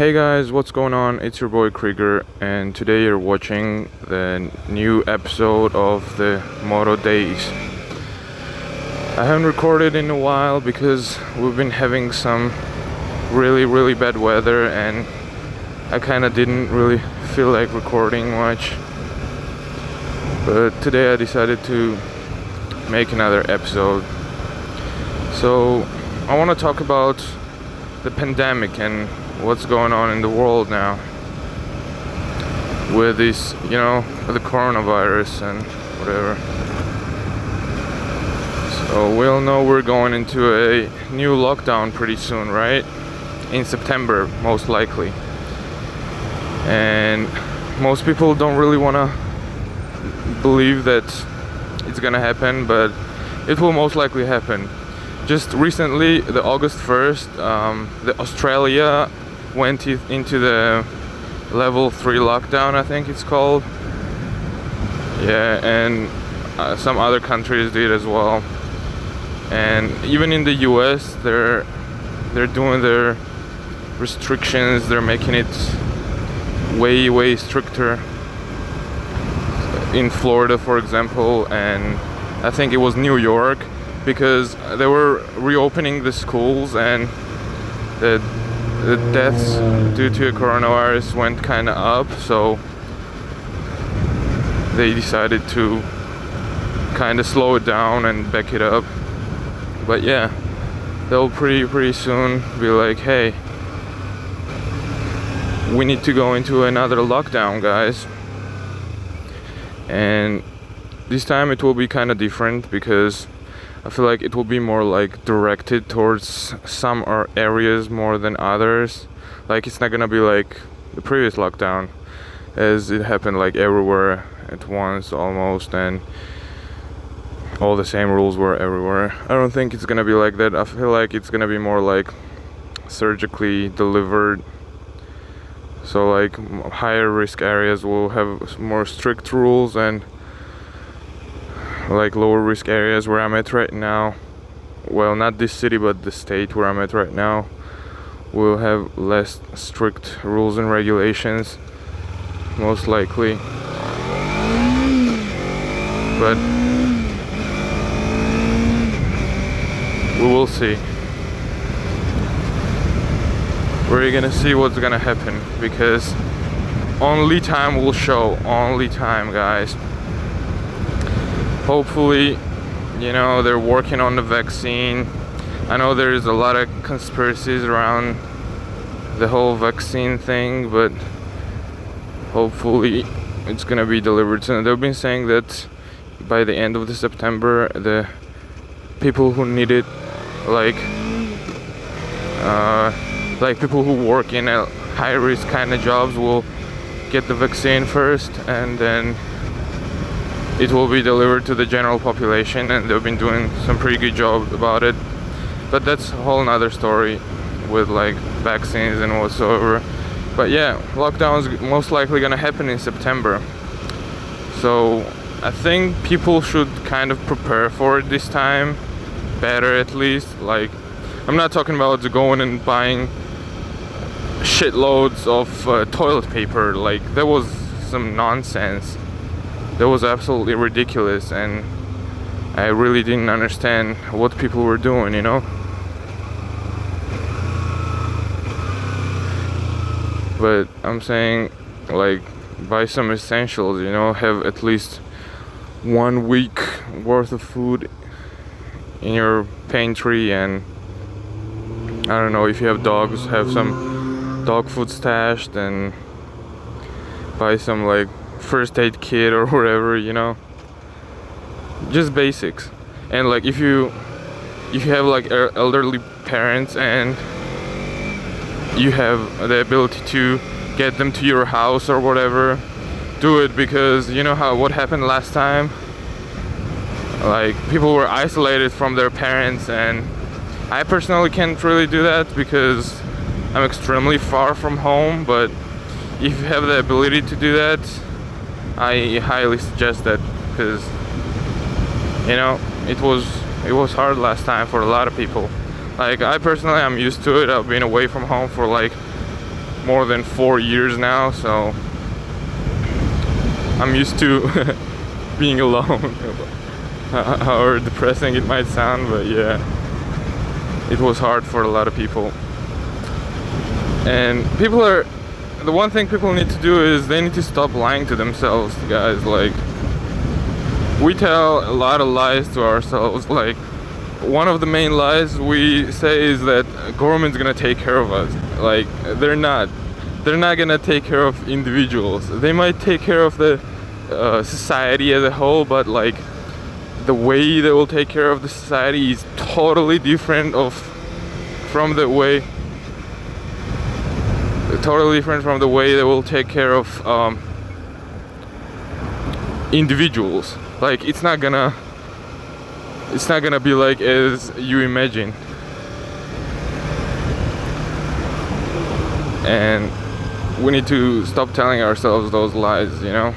Hey guys, what's going on? It's your boy Krieger, and today you're watching the new episode of the MotoDayz. I haven't recorded in a while because we've been having some really bad weather, and I kind of didn't really feel like recording much. But today I decided to make another episode. So I want to talk about the pandemic and what's going on in the world now with this, with the coronavirus and whatever. So we all know we're going into a new lockdown pretty soon, right? In September, most likely. And most people don't really want to believe that it's gonna happen, but it will most likely happen. Just recently, the August 1st, the Australia went into the level 3 lockdown, I think it's called. Yeah, and some other countries did as well. And even in the US, they're doing their restrictions. They're making it way stricter. In Florida, for example, and I think it was New York, because they were reopening the schools and the deaths due to coronavirus went kind of up, so they decided to kind of slow it down and back it up. But yeah, they'll pretty soon be like, hey, we need to go into another lockdown, guys. And this time it will be kind of different, because I feel like it will be more like directed towards some areas more than others. Like, it's not gonna be like the previous lockdown, as it happened like everywhere at once almost, and all the same rules were everywhere. I don't think it's gonna be like that. I feel like it's gonna be more like surgically delivered. So like higher risk areas will have more strict rules, and like lower risk areas where I'm at right now, well, not this city but the state where I'm at right now, will have less strict rules and regulations, most likely. But we will see. We're gonna see what's gonna happen, because only time will show. Only time, guys. Hopefully, they're working on the vaccine. I know there's a lot of conspiracies around the whole vaccine thing, but hopefully it's gonna be delivered soon. They've been saying that by the end of the September, the people who need it, like people who work in a high risk kind of jobs, will get the vaccine first, and then it will be delivered to the general population, and they've been doing some pretty good job about it. But that's a whole nother story with like vaccines and whatsoever. But yeah, lockdown is most likely gonna happen in September. So I think people should kind of prepare for it this time, better at least. Like, I'm not talking about going and buying shitloads of toilet paper. Like, that was some nonsense. That was absolutely ridiculous, and I really didn't understand what people were doing, But I'm saying, like, buy some essentials, have at least 1 week worth of food in your pantry, and I don't know, if you have dogs, have some dog food stashed, and buy some like first aid kit or whatever, just basics. And like, if you have like elderly parents and you have the ability to get them to your house or whatever, do it, because what happened last time, like, people were isolated from their parents, and I personally can't really do that because I'm extremely far from home. But if you have the ability to do that, I highly suggest that, because it was hard last time for a lot of people. Like, I personally, I'm used to it. I've been away from home for like more than 4 years now, so I'm used to being alone. However depressing it might sound, but yeah, it was hard for a lot of people. And the one thing people need to do is they need to stop lying to themselves, guys. Like, we tell a lot of lies to ourselves. Like, one of the main lies we say is that government's gonna take care of us. Like, they're not gonna take care of individuals. They might take care of the society as a whole, but like the way they will take care of the society is totally different from the way they will take care of individuals. Like, it's not gonna be like as you imagine. And we need to stop telling ourselves those lies, you know.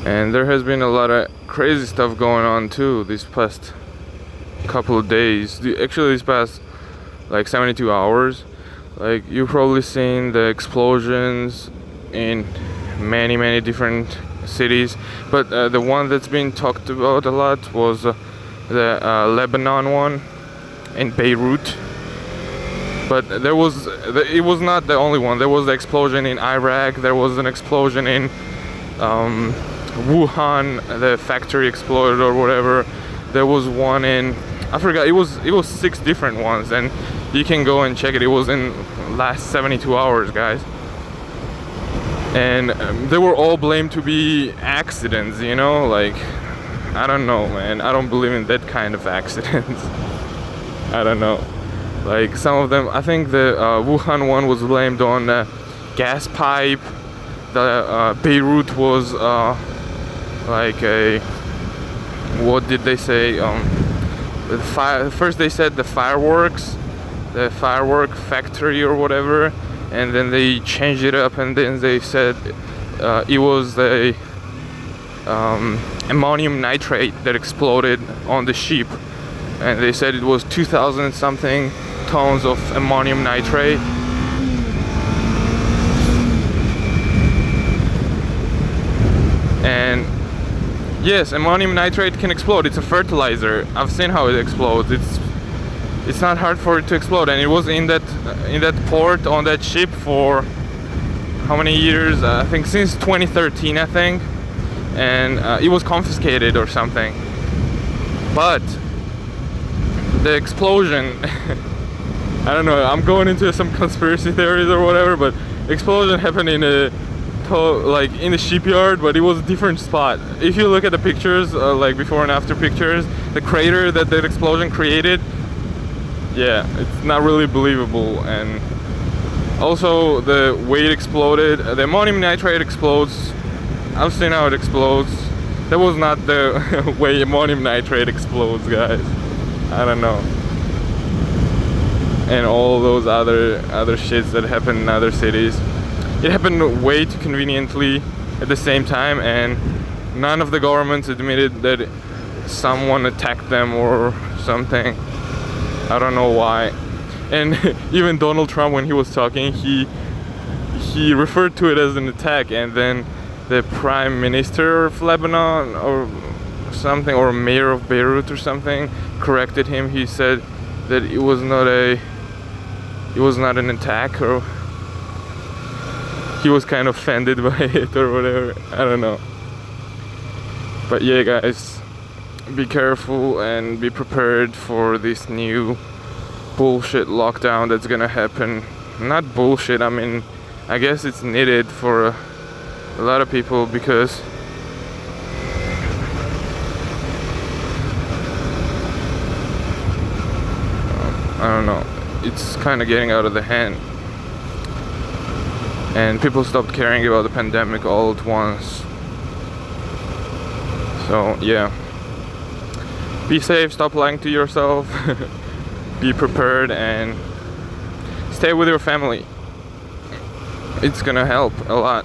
And there has been a lot of crazy stuff going on too these past couple of days. Actually, these past like 72 hours. Like, you've probably seen the explosions in many different cities, but the one that's been talked about a lot was the Lebanon one in Beirut. But it was not the only one. There was the explosion in Iraq. There was an explosion in Wuhan, the factory exploded or whatever. There was one in, I forgot, it was 6 different ones, and you can go and check it. It was in last 72 hours, guys. And they were all blamed to be accidents, you know. Like, I don't know, man. I don't believe in that kind of accidents. I don't know. Like, some of them, I think the Wuhan one was blamed on gas pipe. The Beirut was like a, what did they say? First they said the firework factory or whatever, and then they changed it up, and then they said it was the ammonium nitrate that exploded on the ship, and they said it was 2,000 something tons of ammonium nitrate. And yes, ammonium nitrate can explode. It's a fertilizer. I've seen how it explodes. It's not hard for it to explode, and it was in that port on that ship for how many years? I think since 2013, I think, and it was confiscated or something. But the explosion, I don't know. I'm going into some conspiracy theories or whatever, but explosion happened in a in the shipyard, but it was a different spot. If you look at the pictures, like before and after pictures, the crater that explosion created, yeah, it's not really believable. And also the way it exploded, the ammonium nitrate explodes. I've seen how it explodes. That was not the way ammonium nitrate explodes, guys. I don't know. And all those other shits that happen in other cities. It happened way too conveniently at the same time, and none of the governments admitted that someone attacked them or something. I don't know why. And even Donald Trump, when he was talking, he referred to it as an attack, and then the Prime Minister of Lebanon or something, or Mayor of Beirut or something, corrected him. He said that it was not an attack, or he was kind of offended by it or whatever. I don't know. But yeah, guys, be careful and be prepared for this new bullshit lockdown that's gonna happen. Not bullshit, I mean, I guess it's needed for a lot of people, because I don't know, it's kind of getting out of the hand. And people stopped caring about the pandemic all at once. So yeah, be safe, stop lying to yourself, be prepared, and stay with your family. It's gonna help a lot.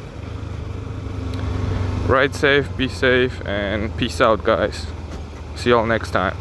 Ride safe, be safe, and peace out, guys. See y'all next time.